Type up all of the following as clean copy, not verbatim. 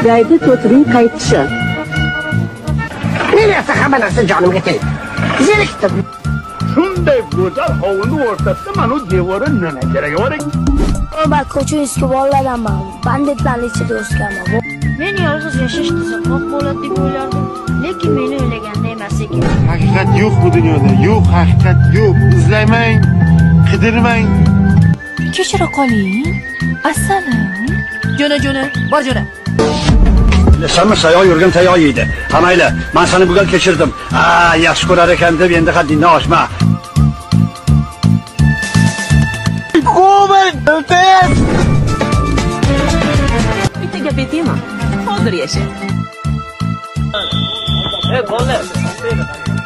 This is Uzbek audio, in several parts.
Daydi to'tining qaytishi. Neresi hamma narsa jonimga tegdi. Zerikdim. Shunday go'zal hovlining o'rtasida mana bu devorga nima keragi bor ekan? Ben ko'chingizga bolalarman. Banditlar ichida o'sganman. Men yolg'iz yashash qiziqroq bo'ladi deb o'ylardim, lekin meni o'ylaganda emas ekan. Haqiqat yo'q bu dunyoda. Yo'q, haqiqat yo'q. Izlamang, qidirmang. Kechira qoling. Assalom. Jo'na, bor jo'na. Sanma sayoq yurgan tayoq yeydi. Qamayla, men seni bu gal kechirdim. Yaxshi ko'rar ekan deb endi haddingdan oshma. Qo'mir, iltiz. Bitta gap aytaymi? Hozir yasha. Bolalar.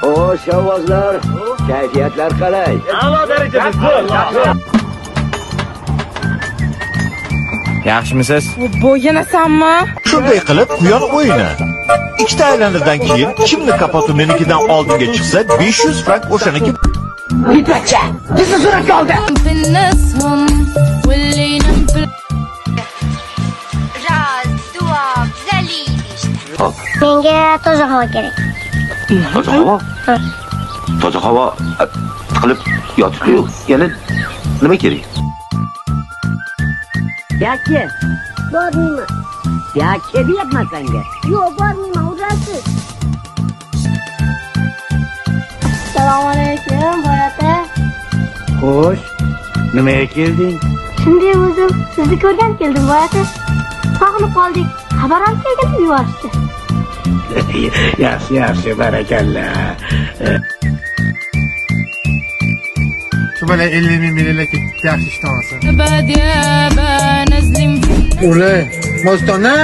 Xo'sh, ovozlar, kayfiyatlar qalay? A'lo darajada. Yaxshimisiz? Bo'yinasanmi? Shunday qilib quyon o'yini. Ikkita aylanirdan keyin kimni kapoti menikidan oldinga chiqsa 500 frank o'shaniki. Ipakcha, bizni suratga oldi. Menga toza havo kerak. Toza havo? Toza havo tiqilib yotibdi-yu. Yana nima kerak? Yaki. Bormayman. Yaki deyapman senga. Yo'q, bormayman, urasiz. Assalomu alaykum, boyata. Xo'sh, nimaga kelding? Shunday o'zim sizni ko'rgani keldim, boyata. Sog'inib qoldik. Xabar olib keldim, yuborishdi. Yaxshi, barakalla. Shu bola 50 ming millionga yaxshi ishdan olsin. Ule, Mostona?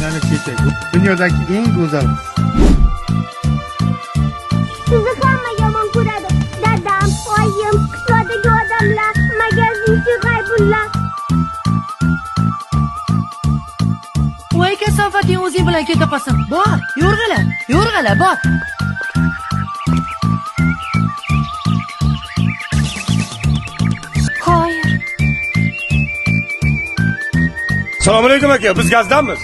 Yana chechak. Dunyodagi eng go'zal. Sizni hamma yomon ko'radi. Dadam, oyim, qishloqdagi odamlar, magazinchi g'aybullar. Voy kasofating o'zing bilan keta qolsin. Bor, yo'rg'ala, bor. Xo'y. Assalomu alaykum aka, biz gazdamiz.